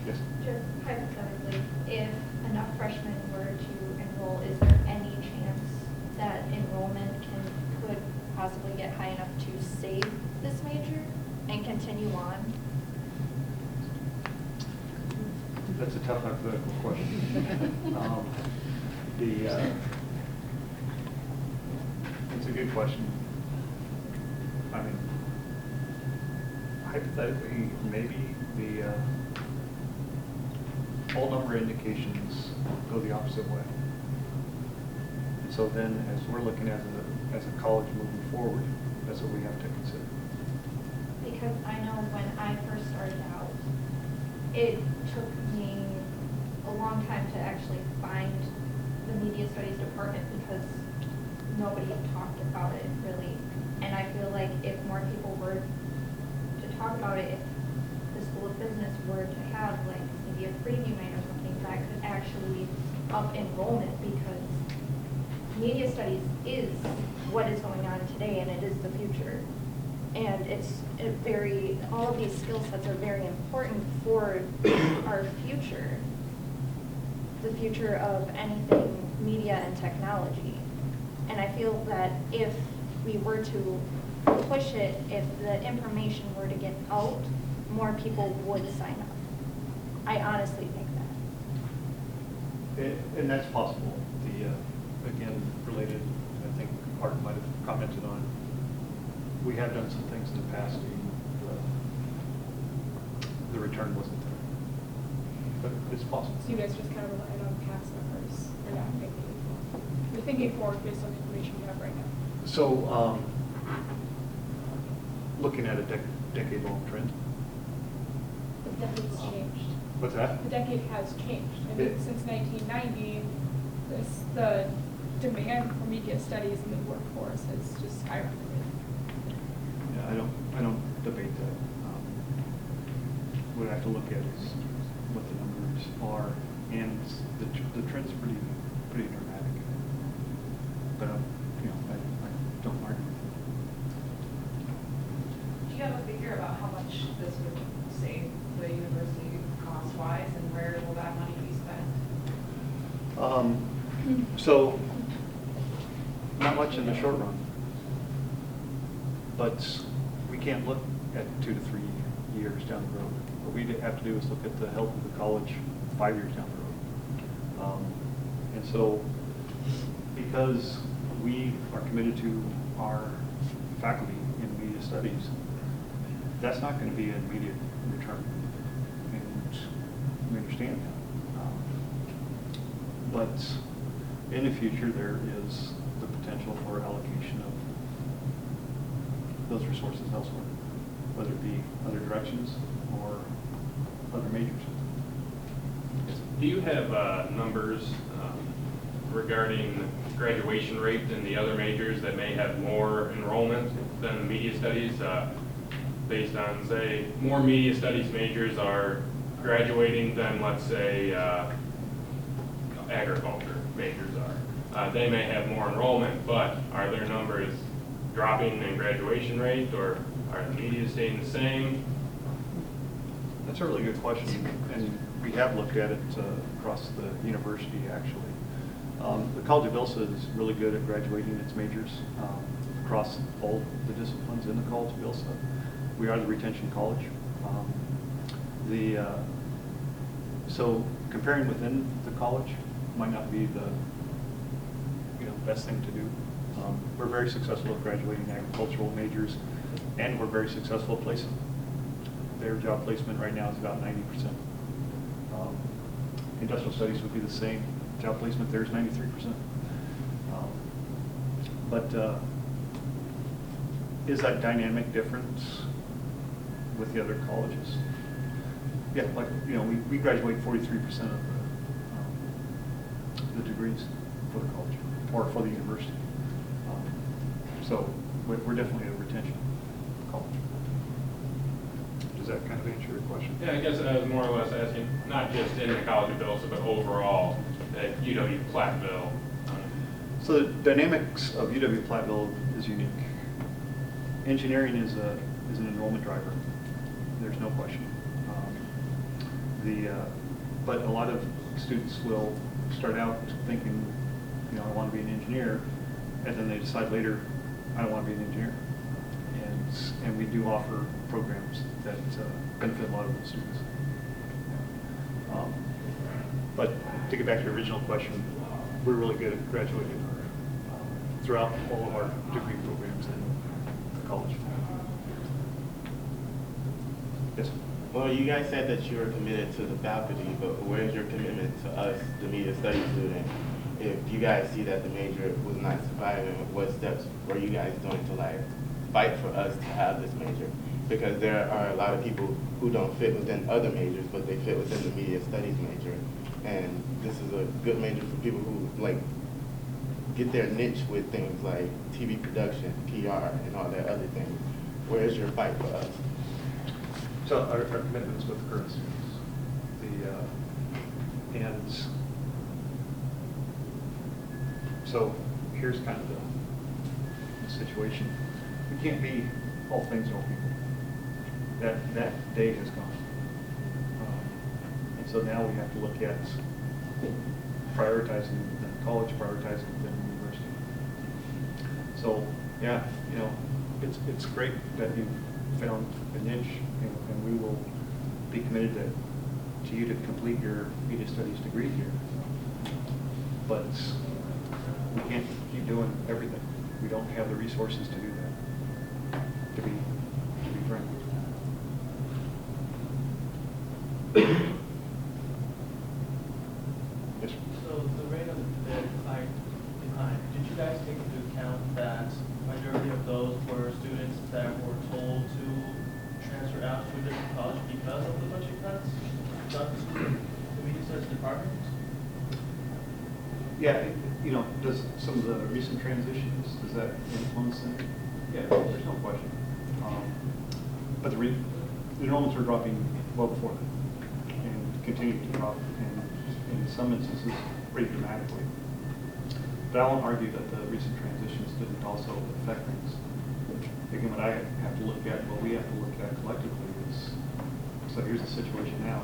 Yes. Just hypothetically, if enough freshmen were to enroll, is there any chance that enrollment could possibly get high enough to save this major and continue on? That's a tough hypothetical question. It's a good question. I mean, hypothetically, maybe the all number indications go the opposite way. And so then, as we're looking at as a college moving forward, that's what we have to consider. Because I know when I first started out, it took me a long time to actually find the media studies department because nobody talked about it really. And I feel like if more people were to talk about it, if the School of Business were to have like maybe a preview night or something, that could actually up enrollment, because media studies is what is going on today and it is the future. And it's all of these skill sets are very important for our future, the future of anything media and technology. And I feel that if we were to push it, if the information were to get out, more people would sign up. I honestly think that. And that's possible. Again, related, I think Art might have commented on, we have done some things in the past, the return wasn't there. But it's possible. So you guys just kind of relied on past numbers or not thinking? You're thinking forward based on the information you have right now. So, looking at a decade-long trend. The decade's changed. What's that? The decade has changed. I mean, since 1990, the demand for media studies in the workforce has just skyrocketed. Yeah, I don't debate that. What I have to look at is what the numbers are, and the trend's pretty dramatic. But I don't argue. Do you have a figure about how much this would save the university cost-wise, and where will that money be spent? So, not much in the short run, but we can't look at 2 to 3 years down the road. What we have to do is look at the health of the college 5 years down the road. And so, because we are committed to our faculty in media studies, that's not going to be an immediate return, and we understand that. But in the future, there is the potential for allocation of those resources elsewhere, whether it be other directions or other majors. Do you have numbers regarding graduation rate in the other majors that may have more enrollment than the media studies, based on, say, more media studies majors are graduating than, let's say, agriculture majors are? They may have more enrollment, but are their numbers dropping in graduation rate, or are the media staying the same? That's a really good question, and we have looked at it across the university, actually. The College of ILSA is really good at graduating its majors across all the disciplines in the College of ILSA. We are the retention college. So comparing within the college might not be the best thing to do. We're very successful at graduating agricultural majors, and we're very successful at placing. Their job placement right now is about 90%. Industrial studies would be the same. Job placement there is 93%. But is that dynamic difference with the other colleges? Yeah, like we graduate 43% of the degrees for the college or for the university. So we're definitely a retention college. Does that kind of answer your question? Yeah, I guess I was more or less asking, not just in the College of ILSA, but overall at UW-Platteville. So the dynamics of UW-Platteville is unique. Engineering is an enrollment driver. There's no question. But a lot of students will start out thinking, I want to be an engineer, and then they decide later, I don't want to be an engineer. And we do offer programs that benefit a lot of those students. But to get back to your original question, we're really good at graduating throughout all of our degree programs in college. Yes? Well, you guys said that you were committed to the faculty, but where's your commitment to us, the media studies student? If you guys see that the major was not surviving, what steps were you guys doing to fight for us to have this major? Because there are a lot of people who don't fit within other majors, but they fit within the media studies major. And this is a good major for people who get their niche with things like TV production, PR, and all that other things. Where's your fight for us? So our commitments with the current students. So here's kind of the situation. We can't be all things to all people. That day has gone. And so now we have to look at prioritizing the college, prioritizing within the university. So yeah, it's great that you found a niche, and we will be committed to you to complete your media studies degree here. But we can't keep doing everything. We don't have the resources to do that, to be frank. Yes, sir. So the rate of the decline, did you guys take into account that majority of those were students that were told to transfer out to a different college because of the budget cuts done to the media studies department? Yeah, does some of the recent transitions, does that influence them? Yeah, there's no question. But the enrollments are dropping well before that and continue to drop, and in some instances pretty dramatically. But I won't argue that the recent transitions didn't also affect things. Again, what I have to look at, what we have to look at collectively is, so here's the situation now.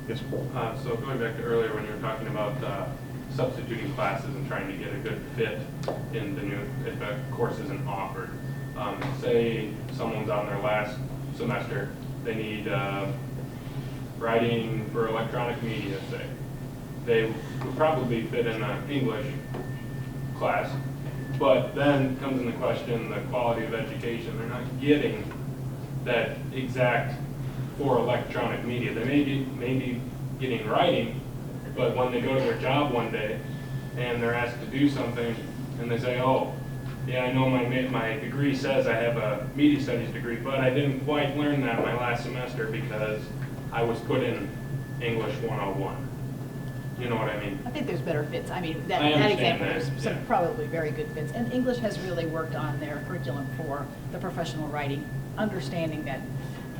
Yes, sir. So going back to earlier when you were talking about substituting classes and trying to get a good fit in the new, if a course isn't offered. Say someone's on their last semester, they need writing for electronic media, say. They would probably fit in an English class, but then comes into question the quality of education. They're not getting that exact for electronic media. They may be getting writing, but when they go to their job one day and they're asked to do something and they say, oh, yeah, I know my degree says I have a media studies degree, but I didn't quite learn that my last semester because I was put in English 101. You know what I mean? I think there's better fits. I mean, that understand example, that, there's some yeah. probably very good fits. And English has really worked on their curriculum for the professional writing, understanding that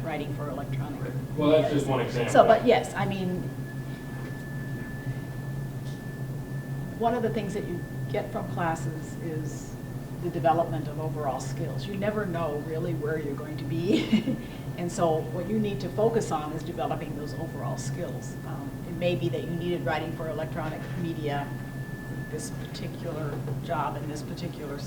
writing for electronic. Well, that's just one example. So, but yes, I mean, one of the things that you get from classes is the development of overall skills. You never know really where you're going to be. And so what you need to focus on is developing those overall skills. It may be that you needed writing for electronic media, this particular job and this particular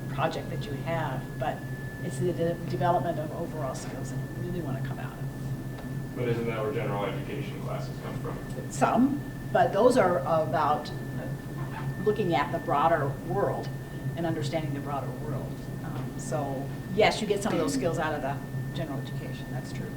project that you have, but it's the development of overall skills that you really want to come out of. But isn't that where general education classes come from? Some, but those are about looking at the broader world and understanding the broader world. So yes, you get some of those skills out of the general education, that's true.